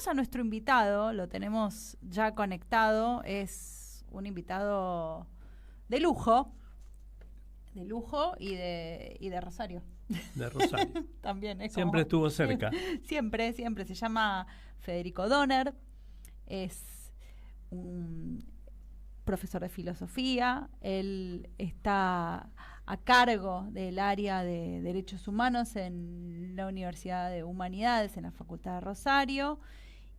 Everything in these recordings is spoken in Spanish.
tenemos a nuestro invitado, lo tenemos ya conectado, es un invitado de lujo y de Rosario. De Rosario. También es Siempre como, estuvo cerca. Siempre. Se llama Federico Donner, es un profesor de filosofía, él está a cargo del área de Derechos Humanos en la Universidad de Humanidades, en la Facultad de Rosario,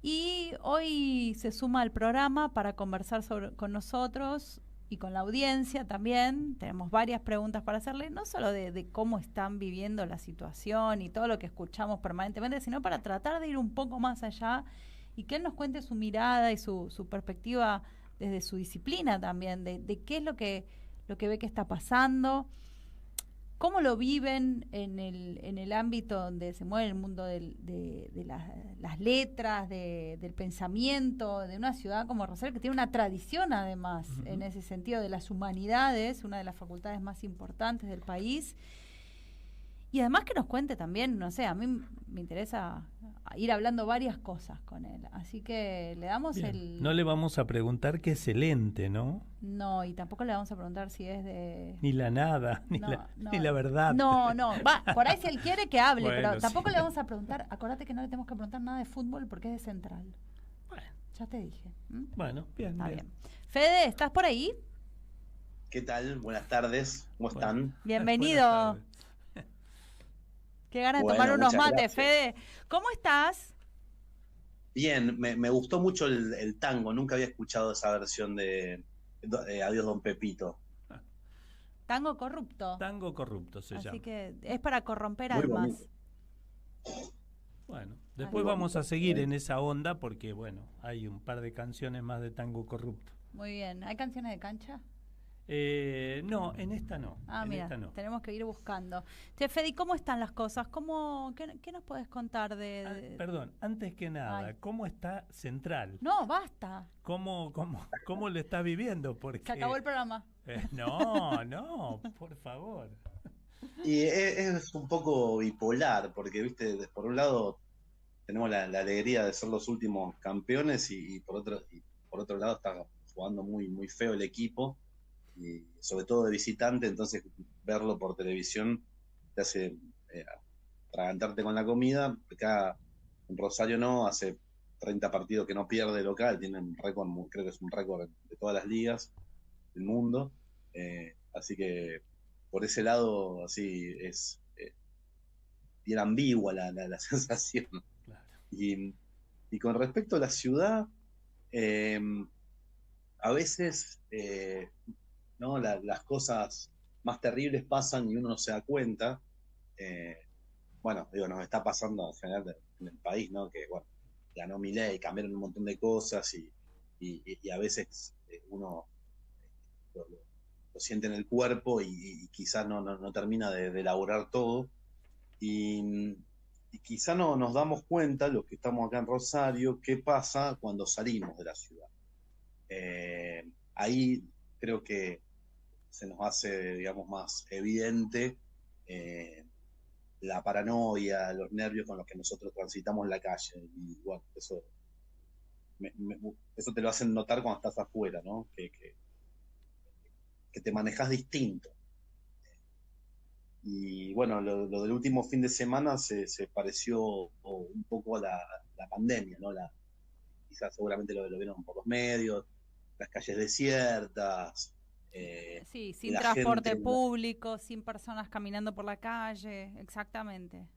y hoy se suma al programa para conversar con nosotros y con la audiencia también. Tenemos varias preguntas para hacerle, no solo de cómo están viviendo la situación y todo lo que escuchamos permanentemente, sino para tratar de ir un poco más allá y que él nos cuente su mirada y su perspectiva desde su disciplina también, de qué es lo que ve que está pasando, cómo lo viven en el ámbito donde se mueve el mundo de las letras, del pensamiento, de una ciudad como Rosario, que tiene una tradición además, en ese sentido, de las humanidades, una de las facultades más importantes del país. Y además que nos cuente también, no sé, a mí me interesa ir hablando varias cosas con él. Así que le damos Bien. No le vamos a preguntar qué es el ente, ¿no? No, y tampoco le vamos a preguntar si es de... Ni la nada, ni la verdad. No, va, por ahí si él quiere que hable, Bueno, pero tampoco sí. le vamos a preguntar, acordate que no le tenemos que preguntar nada de fútbol porque es de Central. Bueno, ya te dije. Bueno, bien. Está bien. Fede, ¿estás por ahí? ¿Qué tal? Buenas tardes, ¿cómo están? Bienvenido. Qué ganas de tomar unos mates, gracias. Fede. ¿Cómo estás? Bien, me gustó mucho el tango, nunca había escuchado esa versión de Adiós Don Pepito. Tango corrupto. Tango corrupto se llama. Así que es para corromper Muy almas. Bonito. Bueno, después vamos a seguir en esa onda porque, bueno, hay un par de canciones más de tango corrupto. Muy bien. ¿Hay canciones de cancha? No, en esta no. Mira, esta no. Tenemos que ir buscando. Che, Fede, ¿cómo están las cosas? ¿Qué nos puedes contar de...? Perdón, antes que nada, ¿cómo está Central? No, basta. ¿Cómo lo estás viviendo? Porque se acabó el programa. No, por favor. Y es un poco bipolar, porque, viste, por un lado tenemos la alegría de ser los últimos campeones y por otro lado está jugando muy, muy feo el equipo. Y sobre todo de visitante, entonces verlo por televisión te hace atragantarte con la comida. Acá en Rosario no, hace 30 partidos que no pierde local, tiene un récord, creo que es un récord de todas las ligas del mundo, así que por ese lado así es bien ambigua la sensación. Claro. Y con respecto a la ciudad, a veces ¿no? Las cosas más terribles pasan y uno no se da cuenta. Bueno, digo, nos está pasando en general en el país, ¿no? Que, bueno, ganó Milei, cambiaron un montón de cosas y a veces uno lo siente en el cuerpo y quizás no termina de elaborar todo. Y quizás no nos damos cuenta, los que estamos acá en Rosario, qué pasa cuando salimos de la ciudad. Ahí creo que se nos hace, digamos, más evidente la paranoia, los nervios con los que nosotros transitamos la calle. Y bueno, eso te lo hacen notar cuando estás afuera, ¿no? Que te manejas distinto. Y bueno, lo del último fin de semana se pareció un poco a la pandemia, ¿no? Quizás seguramente lo vieron por los medios, las calles desiertas. Sí, sin transporte público, sin personas caminando por la calle, exactamente.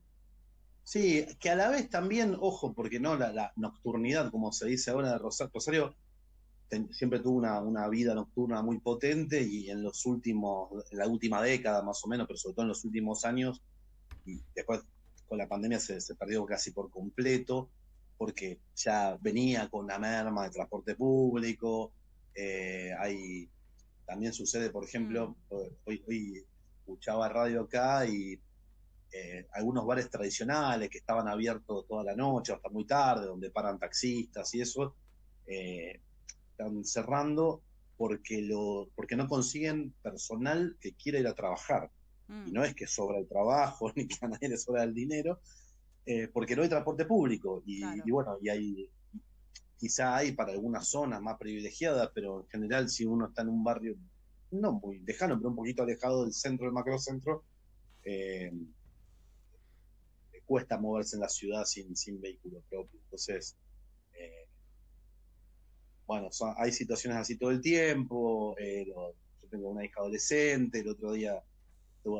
Sí, que a la vez también, ojo, porque no la nocturnidad, como se dice ahora de Rosario, siempre tuvo una vida nocturna muy potente y en la última década más o menos, pero sobre todo en los últimos años, y después con la pandemia se perdió casi por completo, porque ya venía con una merma de transporte público, también sucede, por ejemplo, hoy escuchaba radio acá y algunos bares tradicionales que estaban abiertos toda la noche hasta muy tarde, donde paran taxistas y eso, están cerrando porque no consiguen personal que quiera ir a trabajar. Y no es que sobra el trabajo ni que a nadie le sobra el dinero, porque no hay transporte público. Y, claro. y bueno, y hay quizá hay para algunas zonas más privilegiadas, pero en general si uno está en un barrio no muy lejano, pero un poquito alejado del centro, del macrocentro, eh, le cuesta moverse en la ciudad sin vehículo propio. Entonces, eh, bueno, hay situaciones así todo el tiempo. Yo tengo una hija adolescente, el otro día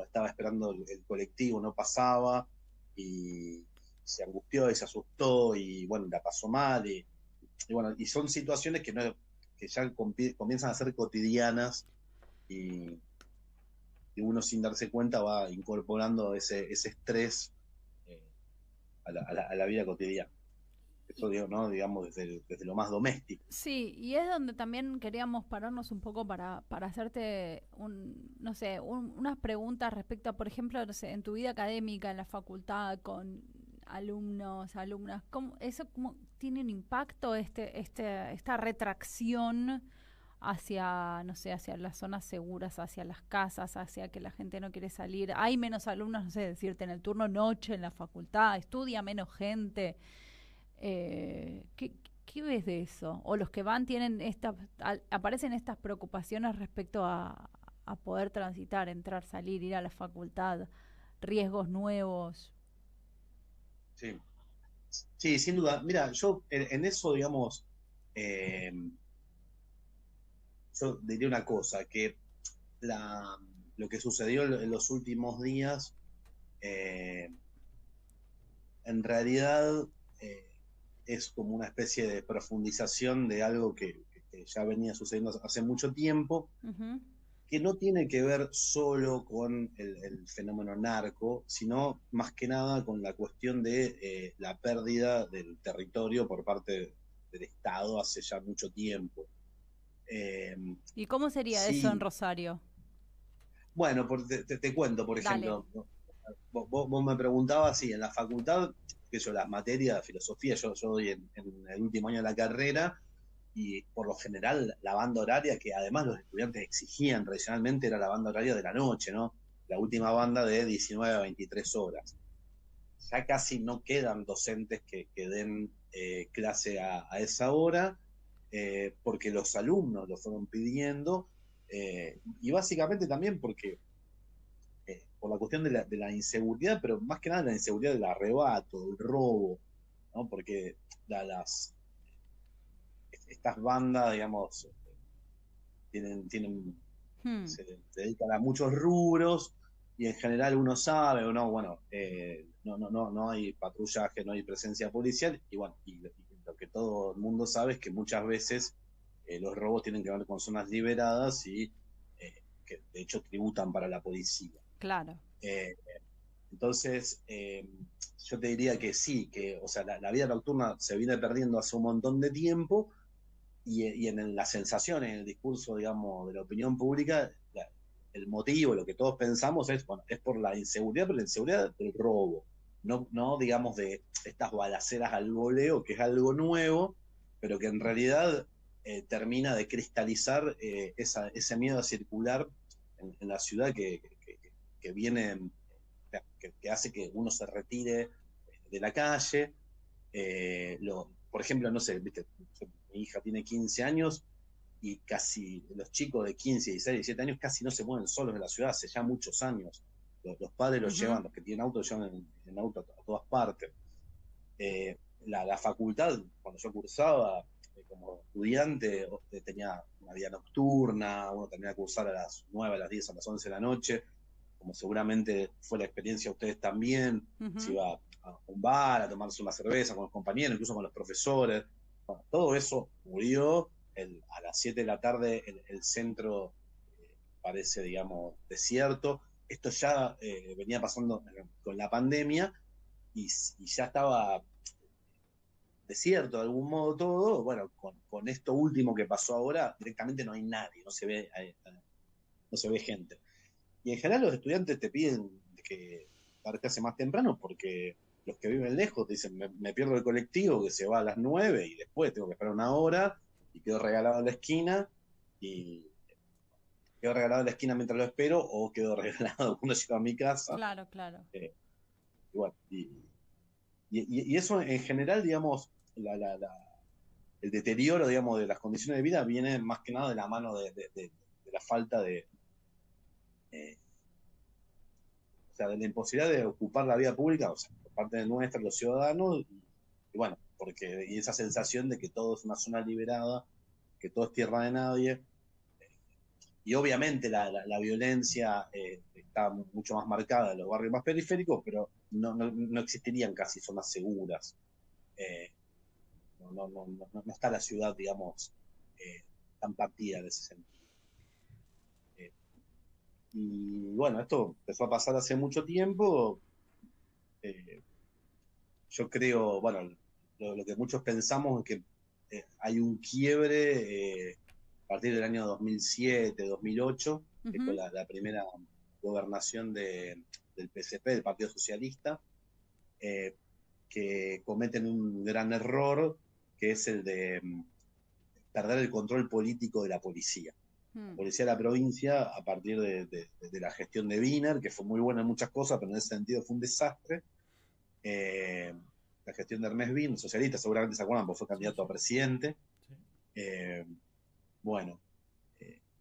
estaba esperando el colectivo, no pasaba, y se angustió y se asustó, y bueno, la pasó mal, y bueno, y son situaciones que ya comienzan a ser cotidianas, y, y uno sin darse cuenta va incorporando ese estrés eh, a la vida cotidiana. Eso digo, ¿no? Digamos, desde lo más doméstico. Sí, y es donde también queríamos pararnos un poco para hacerte no sé, unas preguntas respecto a, por ejemplo, no sé, en tu vida académica, en la facultad, con alumnos, alumnas, ¿cómo tiene un impacto esta retracción hacia, no sé, hacia las zonas seguras, hacia las casas, hacia que la gente no quiere salir? Hay menos alumnos, no sé, decirte, en el turno noche, en la facultad, estudia menos gente. ¿Qué ves de eso? O los que van tienen aparecen estas preocupaciones respecto a poder transitar, entrar, salir, ir a la facultad, riesgos nuevos. Sí, sí, sin duda. Mira, yo en eso, digamos, eh, yo diría una cosa, que la, lo que sucedió en los últimos días, eh, en realidad eh, es como una especie de profundización de algo que ya venía sucediendo hace mucho tiempo, Ujú. que no tiene que ver solo con el fenómeno narco, sino más que nada con la cuestión de la pérdida del territorio por parte del Estado hace ya mucho tiempo. Eh, ¿Y cómo sería eso en sí, Rosario? bueno, te cuento, por Dale. ejemplo, vos me preguntabas si en la facultad, que yo, las materias de filosofía, yo doy en el último año de la carrera, y por lo general la banda horaria que además los estudiantes exigían tradicionalmente era la banda horaria de la noche, ¿no? La última banda de 19 a 23 horas. Ya casi no quedan docentes que den clase a esa hora, porque los alumnos lo fueron pidiendo, y básicamente también porque por la cuestión de la inseguridad, pero más que nada la inseguridad del arrebato, del robo, ¿no? Porque las, estas bandas, digamos, tienen Hmm. se dedican a muchos rubros, y en general uno sabe, o no, bueno, no hay patrullaje, no hay presencia policial, y bueno, y lo que todo el mundo sabe es que muchas veces los robos tienen que ver con zonas liberadas y que de hecho tributan para la policía. Claro. Eh, entonces, yo te diría que sí, que, o sea, la vida nocturna se viene perdiendo hace un montón de tiempo, y en la sensación, en el discurso, digamos, de la opinión pública, el motivo, lo que todos pensamos es, bueno, es por la inseguridad, pero la inseguridad del robo, no digamos de estas balaceras al voleo, que es algo nuevo, pero que en realidad termina de cristalizar ese miedo a circular en la ciudad que viene, que hace que uno se retire de la calle. Por ejemplo, no sé, ¿viste? Mi hija tiene 15 años, y casi los chicos de 15, 16, 17 años casi no se mueven solos en la ciudad hace ya muchos años. Los padres los Ujú. llevan, los que tienen auto, los llevan en auto a todas partes. La facultad, cuando yo cursaba como estudiante, tenía una vida nocturna, uno tenía que cursar a las 9, a las 10, a las 11 de la noche, como seguramente fue la experiencia de ustedes también. Se Ujú. iba a un bar a tomarse una cerveza con los compañeros, incluso con los profesores. Bueno, todo eso murió. A las 7 de la tarde el centro parece, digamos, desierto. Esto ya venía pasando con la pandemia, y ya estaba desierto de algún modo todo. Bueno, con esto último que pasó ahora, directamente no hay nadie, no se ve gente. Y en general los estudiantes te piden que partirse más temprano, porque los que viven lejos te dicen, me pierdo el colectivo que se va a las 9 y después tengo que esperar una hora y quedo regalado en la esquina, y quedo regalado en la esquina mientras lo espero, o quedo regalado cuando llego a mi casa. Claro, claro. Eh, y, bueno, y eso en general, digamos, la el deterioro, digamos, de las condiciones de vida viene más que nada de la mano de la falta o sea, de la imposibilidad de ocupar la vida pública, o sea, por parte de nuestra, los ciudadanos, y bueno, y esa sensación de que todo es una zona liberada, que todo es tierra de nadie, y obviamente la violencia está mucho más marcada en los barrios más periféricos, pero no existirían casi zonas seguras. Eh, no está la ciudad, digamos, tan partida en ese sentido. Y bueno, esto empezó a pasar hace mucho tiempo. Yo creo, bueno, lo que muchos pensamos es que hay un quiebre a partir del año 2007, 2008, que fue la primera gobernación del PSP, del Partido Socialista, que cometen un gran error, que es el de perder el control político de la policía. La policía de la provincia, a partir de la gestión de Wiener, que fue muy buena en muchas cosas, pero en ese sentido fue un desastre. La gestión de Hermes Wiener, socialista, seguramente se acuerdan, porque fue candidato a presidente. Bueno,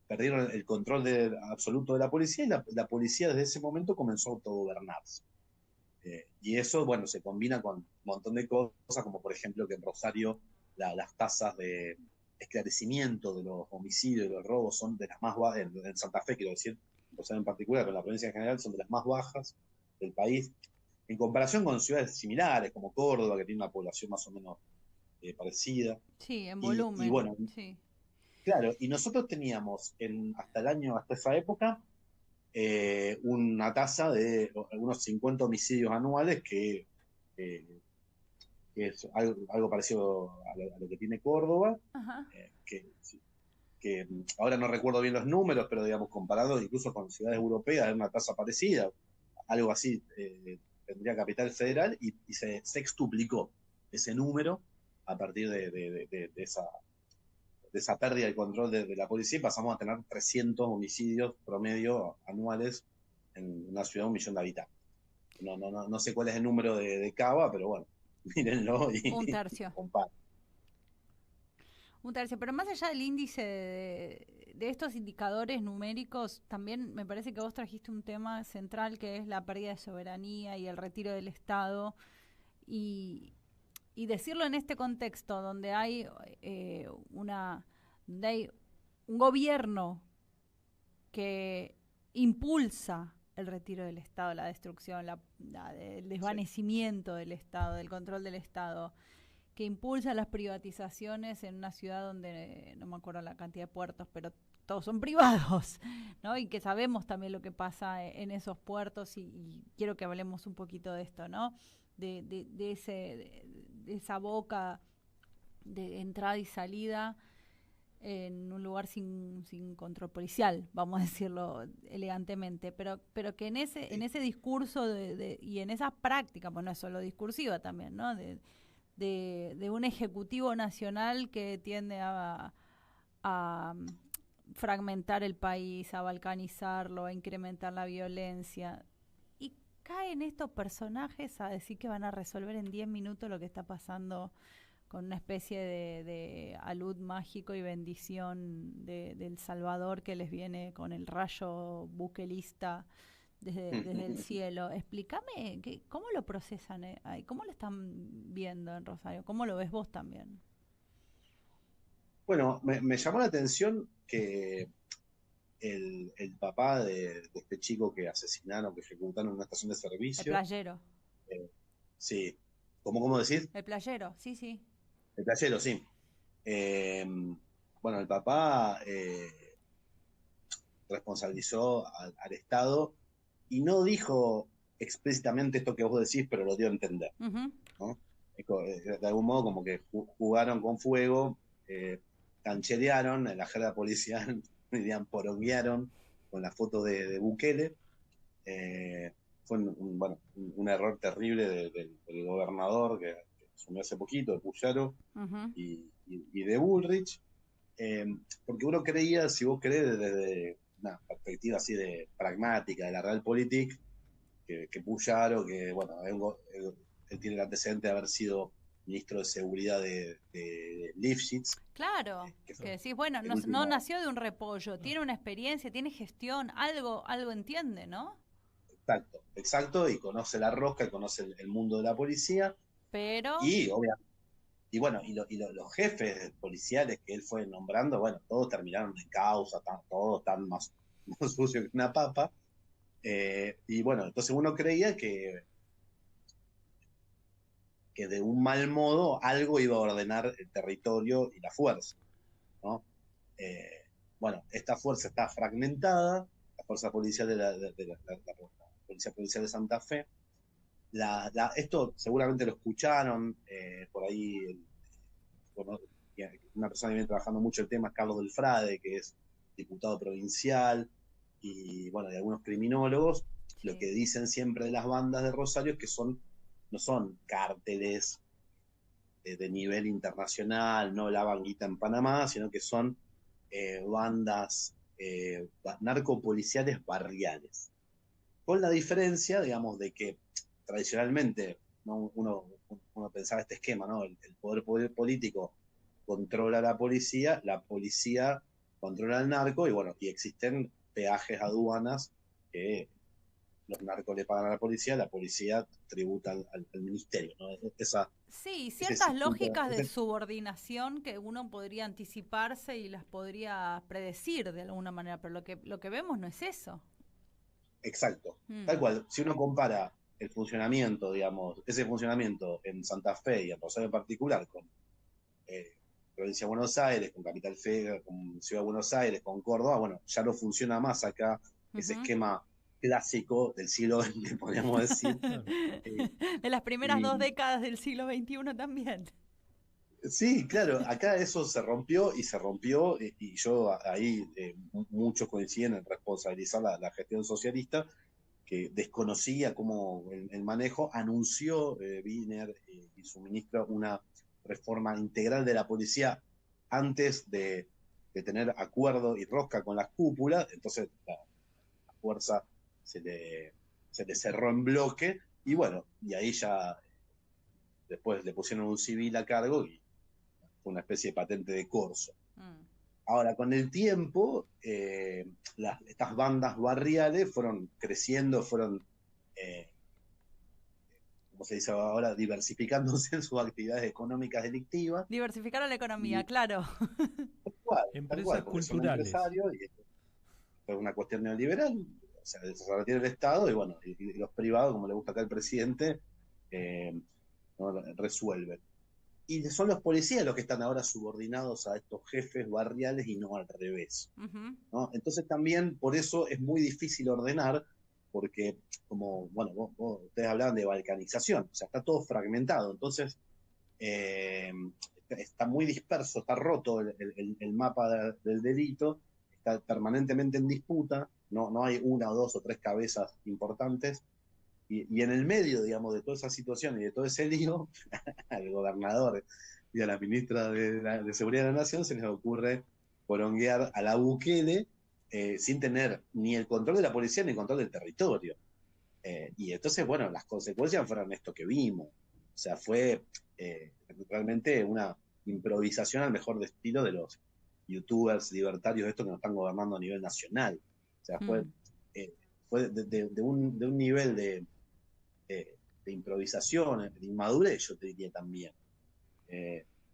perdieron el control absoluto de la policía, y la policía desde ese momento comenzó a autogobernarse. Y eso, bueno, se combina con un montón de cosas, como por ejemplo que en Rosario las tasas de esclarecimiento de los homicidios y los robos son de las más bajas, en Santa Fe quiero decir, en Rosario en particular, pero en la provincia en general son de las más bajas del país, en comparación con ciudades similares como Córdoba, que tiene una población más o menos parecida. Sí, en volumen. Y bueno, sí. Claro, y nosotros teníamos hasta esa época, una tasa de unos 50 homicidios anuales, que es algo parecido a lo que tiene Córdoba, que ahora no recuerdo bien los números, pero digamos, comparado incluso con ciudades europeas, es una tasa parecida, algo así tendría Capital Federal, y se sextuplicó ese número a partir de esa pérdida del control de la policía, y pasamos a tener 300 homicidios promedio anuales en una ciudad de 1 millón de habitantes. No sé cuál es el número de Cava, pero bueno, mírenlo y un tercio. Comparen. Un tercio, pero más allá del índice de estos indicadores numéricos, también me parece que vos trajiste un tema central, que es la pérdida de soberanía y el retiro del Estado, y decirlo en este contexto donde hay donde hay un gobierno que impulsa el retiro del Estado, la destrucción, el desvanecimiento del Estado, del control del Estado, que impulsa las privatizaciones en una ciudad donde no me acuerdo la cantidad de puertos, pero todos son privados, ¿no? Y que sabemos también lo que pasa en esos puertos, y quiero que hablemos un poquito de esto, ¿no? De esa boca de entrada y salida en un lugar sin control policial, vamos a decirlo elegantemente, pero que en ese discurso y en esa práctica, pues no es solo discursiva también, ¿no? De un ejecutivo nacional que tiende a fragmentar el país, a balcanizarlo, a incrementar la violencia. Y caen estos personajes a decir que van a resolver en 10 minutos lo que está pasando, con una especie de alud mágico y bendición del Salvador que les viene con el rayo buquelista desde el cielo. Explícame, ¿cómo lo procesan ahí? ¿Cómo lo están viendo en Rosario? ¿Cómo lo ves vos también? Bueno, me llamó la atención que el papá de este chico que asesinaron, que ejecutaron en una estación de servicio. El playero. Sí. ¿Cómo decís? El playero, sí. El playero, sí. Bueno, el papá responsabilizó al Estado y no dijo explícitamente esto que vos decís, pero lo dio a entender. ¿No? De algún modo como que jugaron con fuego, cancherearon, en la jerga policial dirían poronguearon con la foto de Bukele. Fue un error terrible del gobernador que asumió hace poquito, de Puyaro, y de Bullrich, porque uno creía, si vos querés, desde una perspectiva así de pragmática de la Realpolitik, que Puyaro, que bueno, él tiene el antecedente de haber sido ministro de Seguridad de Lifshitz. Claro, que decís, bueno, no nació de un repollo, tiene una experiencia, tiene gestión, algo entiende, ¿no? Exacto, y conoce la rosca, conoce el mundo de la policía. Pero... Y obviamente, los jefes policiales que él fue nombrando, bueno, todos terminaron en causa, todos están más sucios que una papa. Y bueno, entonces uno creía que de un mal modo algo iba a ordenar el territorio y la fuerza, ¿no? Bueno, esta fuerza está fragmentada, la fuerza policial de la Policía Provincial de Santa Fe. Esto seguramente lo escucharon por ahí, bueno, una persona que viene trabajando mucho el tema es Carlos Del Frade, que es diputado provincial, y bueno, de algunos criminólogos. Sí. Lo que dicen siempre de las bandas de Rosario es que no son cárteles de nivel internacional, no lavan guita en Panamá, sino que son bandas narcopoliciales barriales. Con la diferencia, digamos, de que tradicionalmente, ¿no? uno pensaba este esquema, ¿no? El poder político controla a la policía controla al narco, y bueno, y existen peajes, aduanas que los narcos le pagan a la policía tributa al ministerio, ¿no? Sí, ciertas lógicas de subordinación que uno podría anticiparse y las podría predecir de alguna manera, pero lo que vemos no es eso. Exacto. Tal cual, si uno compara el funcionamiento, digamos, ese funcionamiento en Santa Fe y en Rosario en particular, con Provincia de Buenos Aires, con Capital Federal, con Ciudad de Buenos Aires, con Córdoba, bueno, ya no funciona más acá ese esquema clásico del siglo XX, podríamos decir. De las primeras 2 décadas del siglo XXI también. Sí, claro, acá eso se rompió, y yo ahí muchos coinciden en responsabilizar la gestión socialista, que desconocía cómo el manejo. Anunció Wiener y su ministro una reforma integral de la policía antes de tener acuerdo y rosca con las cúpulas. Entonces la fuerza se le cerró en bloque, y bueno, y ahí ya después le pusieron un civil a cargo y fue una especie de patente de corso. Ahora, con el tiempo, estas bandas barriales fueron creciendo, fueron, como se dice ahora, diversificándose en sus actividades económicas delictivas. Diversificaron la economía, claro. Empresas culturales. Y esto es una cuestión neoliberal, o sea, se retira el Estado, y bueno, y los privados, como le gusta acá al presidente, no resuelven. Y son los policías los que están ahora subordinados a estos jefes barriales y no al revés, ¿no? Entonces también por eso es muy difícil ordenar, porque como, bueno, ustedes hablaban de balcanización, o sea, está todo fragmentado, entonces está muy disperso, está roto el mapa del delito, está permanentemente en disputa, no hay una o dos o tres cabezas importantes. Y en el medio, digamos, de toda esa situación y de todo ese lío, al gobernador y a la ministra de Seguridad de la Nación se les ocurre poronguear a la Bukele sin tener ni el control de la policía ni el control del territorio. Y entonces, bueno, las consecuencias fueron esto que vimos. O sea, fue realmente una improvisación al mejor estilo de los youtubers libertarios estos que nos están gobernando a nivel nacional. O sea, fue de un nivel de improvisación, de inmadurez, yo te diría también.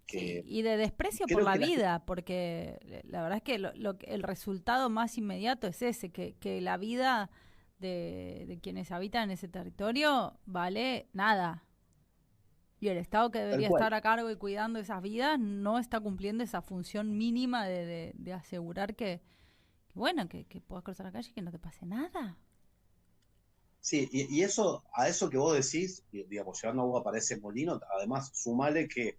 Sí, y de desprecio por la vida, porque la verdad es que el resultado más inmediato es ese, que la vida de quienes habitan en ese territorio vale nada. Y el Estado, que debería estar a cargo y cuidando esas vidas, no está cumpliendo esa función mínima de asegurar que puedas cruzar la calle y que no te pase nada. Sí, y eso, a eso que vos decís, digamos, llevando agua para ese molino, además sumale que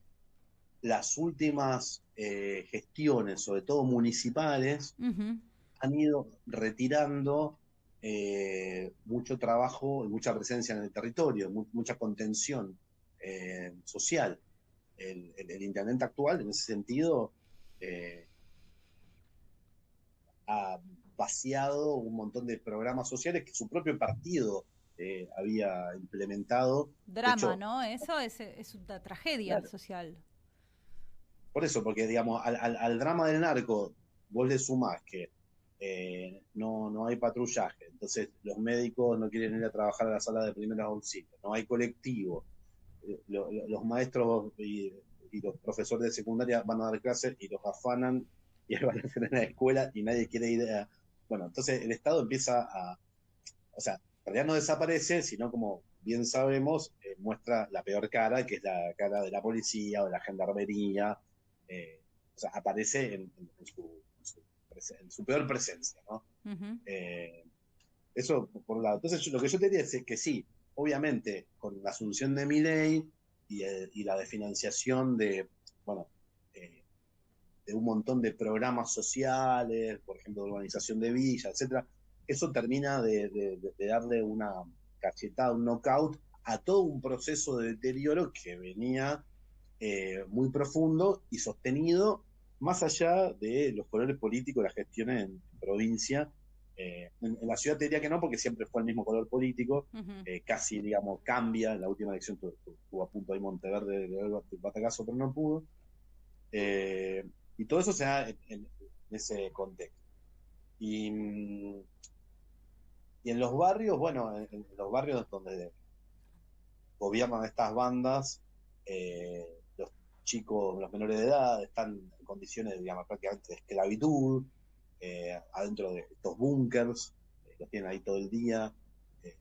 las últimas gestiones, sobre todo municipales, han ido retirando mucho trabajo y mucha presencia en el territorio, mucha contención social. El intendente actual, en ese sentido, ha vaciado un montón de programas sociales que su propio partido había implementado. Drama, de hecho, ¿no? Eso es una tragedia social. por eso, porque digamos, al drama del narco, vos le sumás que no hay patrullaje, entonces los médicos no quieren ir a trabajar a la sala de primeros auxilios, no hay colectivo, los maestros y los profesores de secundaria van a dar clases y los afanan y van a hacer en la escuela y nadie quiere ir a... Bueno, entonces el Estado empieza a... O sea, en realidad no desaparece, sino como bien sabemos, muestra la peor cara, que es la cara de la policía o de la gendarmería. O sea, aparece en su peor presencia, ¿no? Ujú. Eso por un lado. Entonces, lo que yo te diría es que sí, obviamente, con la asunción de Milei y la financiación de, bueno, de un montón de programas sociales, por ejemplo, de urbanización de villas, etcétera, eso termina de darle una cachetada, un knockout a todo un proceso de deterioro que venía muy profundo y sostenido más allá de los colores políticos, las gestiones en provincia. En la ciudad te diría que no, porque siempre fue el mismo color político, Ujú. casi, digamos, cambia. En la última elección estuvo a punto ahí Monteverde de dar el batacazo, pero no pudo. Y todo eso se da en ese contexto. Y, y en los barrios, bueno, en los barrios donde gobiernan estas bandas, los chicos, los menores de edad, están en condiciones, digamos, prácticamente de esclavitud, adentro de estos búnkers, los tienen ahí todo el día, eh,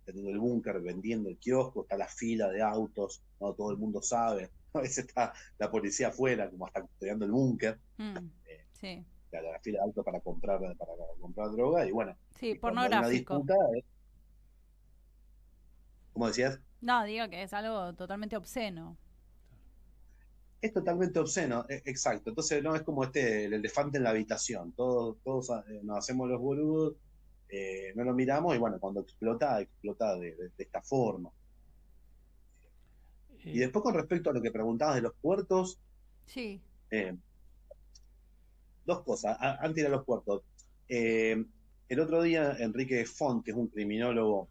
teniendo el búnker, vendiendo el kiosco, está la fila de autos, no todo el mundo sabe, a veces está la policía afuera, como hasta custodiando el búnker, Mm. eh, Sí, la fila de autos para comprar droga, y bueno, sí, y cuando hay una pornográfico. disputa, como decías, No, digo que es algo totalmente obsceno. es totalmente obsceno, exacto. Entonces no es como el elefante en la habitación. Todos nos hacemos los boludos, no lo miramos y bueno, cuando explota de esta forma. Y Eh, después con respecto a lo que preguntabas de los puertos, Sí. eh, dos cosas, antes de ir a los puertos. Eh, el otro día Enrique Font, que es un criminólogo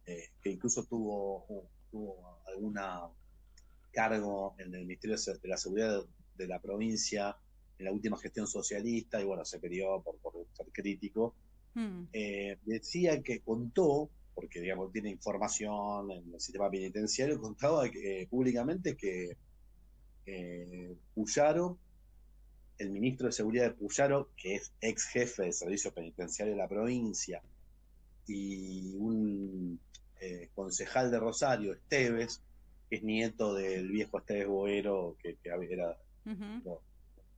que incluso tuvo alguna cargo en el Ministerio de la Seguridad de la provincia en la última gestión socialista y bueno, se peleó por ser crítico, Mm. decía que contó, porque digamos tiene información en el sistema penitenciario, contaba públicamente que Puyaro, el ministro de Seguridad de Puyaro, que es ex jefe de servicio penitenciario de la provincia, y un concejal de Rosario, Esteves, que es nieto del viejo Esteves Boero, que era, Ujú. no,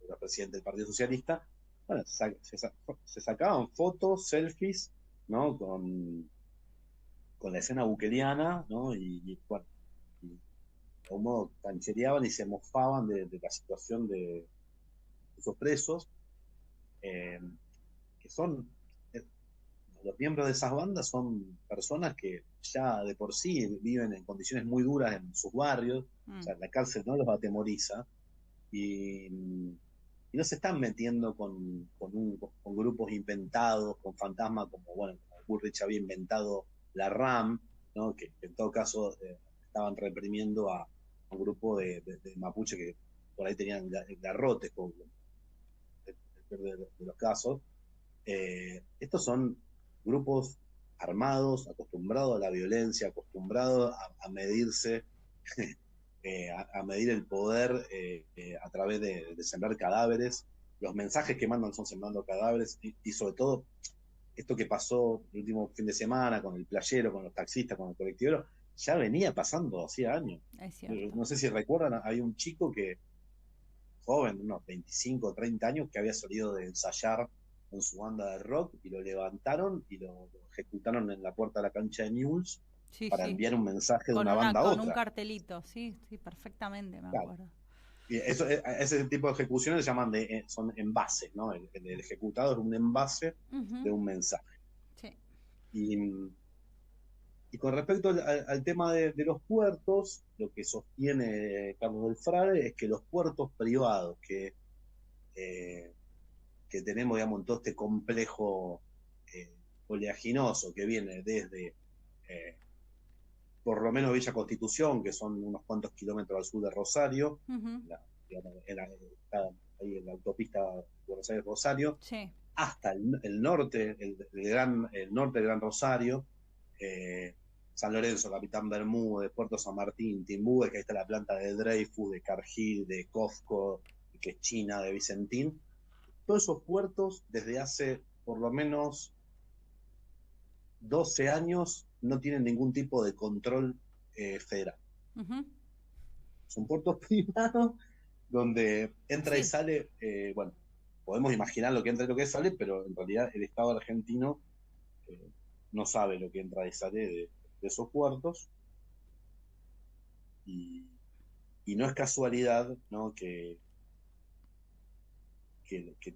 era presidente del Partido Socialista, bueno, se sacaban fotos, selfies, ¿no? Con la escena buqueriana, ¿no? Bueno, y de algún modo canchereaban y se mofaban de la situación de esos presos, eh, que son los miembros de esas bandas son personas que ya de por sí viven en condiciones muy duras en sus barrios, o Mm. sea, la cárcel no los atemoriza y, y no se están metiendo con grupos inventados, con fantasmas como, bueno, como Bullrich había inventado la RAM, ¿no? Que en todo caso estaban reprimiendo a un grupo de mapuche que por ahí tenían garrotes, con de los casos. Estos son grupos armados, acostumbrados a la violencia, acostumbrados a medirse, a medir el poder a través de sembrar cadáveres. Los mensajes que mandan son sembrando cadáveres y sobre todo esto que pasó el último fin de semana con el playero, con los taxistas, con el colectivero, ya venía pasando hacía años. Es cierto. No sé si recuerdan, hay un chico que joven, unos 25 o 30 años, que había salido de ensayar con su banda de rock y lo levantaron y lo ejecutaron en la puerta de la cancha de Newell's Sí, para sí. enviar un mensaje de Con una banda a con un otra. cartelito. Sí, sí, perfectamente me Claro. acuerdo. Y ese tipo de ejecuciones se llaman son envases, ¿no? El ejecutado es un envase de Ujú. un mensaje. Sí. Y, y con respecto al tema de los puertos, lo que sostiene Carlos del Frade es que los puertos privados eh, que tenemos, digamos, en todo este complejo eh, oleaginoso que viene desde eh, por lo menos Villa Constitución, que son unos cuantos kilómetros al sur de Rosario, Ujú. digamos, está ahí en la autopista Buenos Aires-Rosario, Sí. hasta el norte, el norte del Gran Rosario, San Lorenzo, Capitán Bermúdez, Puerto San Martín, Timbúes, que ahí está la planta de Dreyfus, de Cargill, de Cofco, que es China, de Vicentín. Todos esos puertos, desde hace por lo menos 12 años, no tienen ningún tipo de control federal. Uh-huh. Son puertos privados donde entra y Sí. sale, bueno, podemos imaginar lo que entra y lo que sale, pero en realidad el Estado argentino no sabe lo que entra y sale de esos puertos. Y no es casualidad, ¿no?, que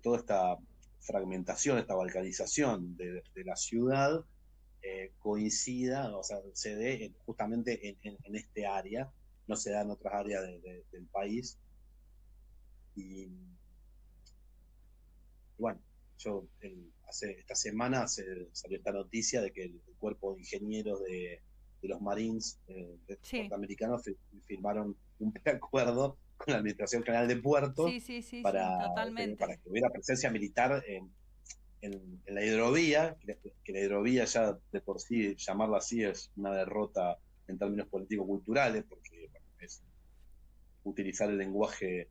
toda esta fragmentación, esta balcanización de la ciudad coincida, o sea, se dé justamente en este área, no se da en otras áreas del país. Y bueno, esta semana salió esta noticia de que el cuerpo de ingenieros de los Marines Sí. norteamericanos firmaron un preacuerdo con la Administración General de Puertos Sí, para totalmente. que hubiera presencia militar en la hidrovía, que la hidrovía ya de por sí, llamarla así, es una derrota en términos político-culturales, porque bueno, es utilizar el lenguaje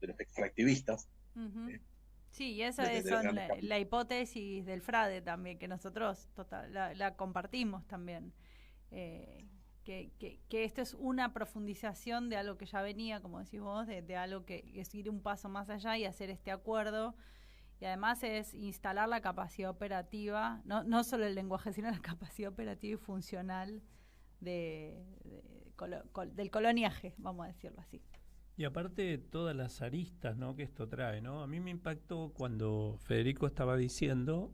de los extractivistas. Uh-huh. Sí, y esa es la hipótesis del Frade también, que nosotros la compartimos también. Que esto es una profundización de algo que ya venía, como decís vos, de algo que es ir un paso más allá y hacer este acuerdo. Y además es instalar la capacidad operativa, no solo el lenguaje, sino la capacidad operativa y funcional del coloniaje, vamos a decirlo así. Y aparte todas las aristas, ¿no?, que esto trae, ¿no? A mí me impactó cuando Federico estaba diciendo,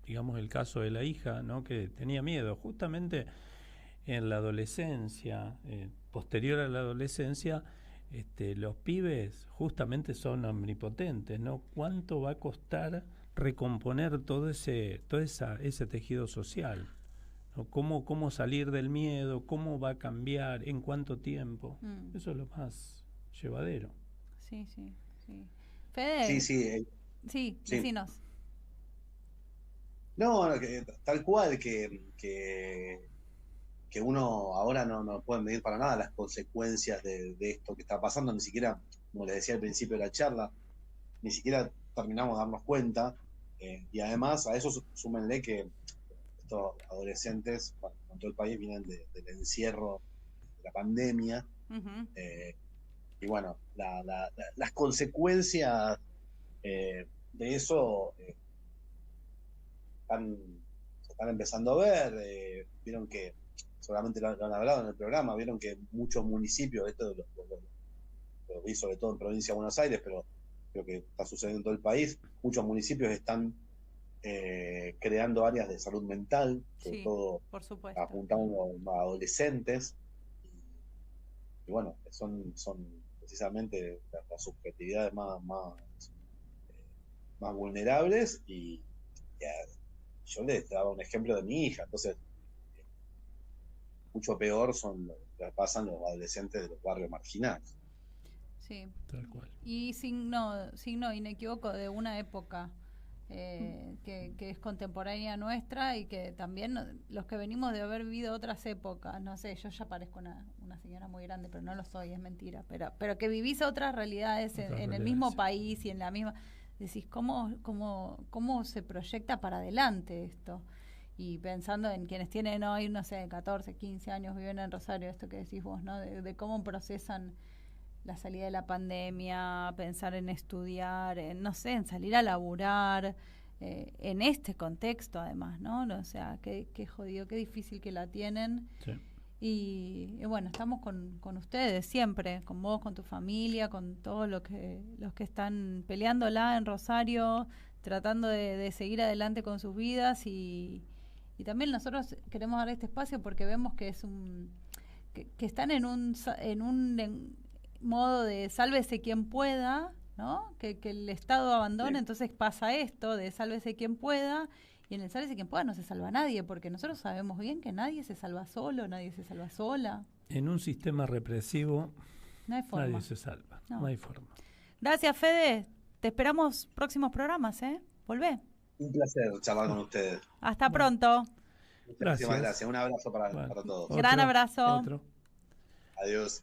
digamos, el caso de la hija, ¿no?, que tenía miedo. Justamente en la adolescencia, posterior a la adolescencia, los pibes justamente son omnipotentes, ¿no? ¿Cuánto va a costar recomponer todo ese tejido social? ¿No? ¿Cómo salir del miedo? ¿Cómo va a cambiar? ¿En cuánto tiempo? Eso es lo más llevadero. Sí. Fede. Sí, decinos. No, tal cual que uno ahora no puede medir para nada las consecuencias de esto que está pasando, ni siquiera, como les decía al principio de la charla, ni siquiera terminamos de darnos cuenta, y además a eso súmenle que estos adolescentes, bueno, en todo el país vienen del encierro de la pandemia, Uh-huh. y bueno, las consecuencias de eso se están empezando a ver. Vieron que, seguramente lo han hablado en el programa, vieron que muchos municipios, esto lo vi sobre todo en provincia de Buenos Aires, pero creo que está sucediendo en todo el país, muchos municipios están creando áreas de salud mental, sobre todo por supuesto, apuntando a adolescentes, y bueno, son precisamente las subjetividades más vulnerables, y yo les daba un ejemplo de mi hija, entonces mucho peor pasan los adolescentes de los barrios marginales. Sí, tal cual. Y signo inequívoco de una época que es contemporánea nuestra, y que también los que venimos de haber vivido otras épocas, no sé, yo ya parezco una señora muy grande, pero no lo soy, es mentira, pero que vivís otras realidades en el mismo país y en la misma, decís, ¿cómo se proyecta para adelante esto? Y pensando en quienes tienen hoy, no sé, 14, 15 años, viven en Rosario, esto que decís vos, ¿no? De cómo procesan la salida de la pandemia, pensar en estudiar, no sé, en salir a laburar, en este contexto además, ¿no? O sea, qué jodido, qué difícil que la tienen. Sí. Y bueno, estamos con ustedes siempre, con vos, con tu familia, con todos los que están peleándola en Rosario, tratando de seguir adelante con sus vidas, y también nosotros queremos dar este espacio porque vemos que es que están en un modo de sálvese quien pueda, ¿no? Que el Estado abandona, sí. Entonces pasa esto de sálvese quien pueda, y en el sálvese quien pueda no se salva nadie, porque nosotros sabemos bien que nadie se salva solo, nadie se salva sola. En un sistema represivo No hay forma. Nadie se salva. No. No hay forma. Gracias, Fede. Te esperamos próximos programas, ¿eh? Volvé. Un placer charlar con ustedes. Hasta Bueno. pronto. Muchísimas gracias. Un abrazo para Bueno, todos. Gran abrazo. Otro. Adiós.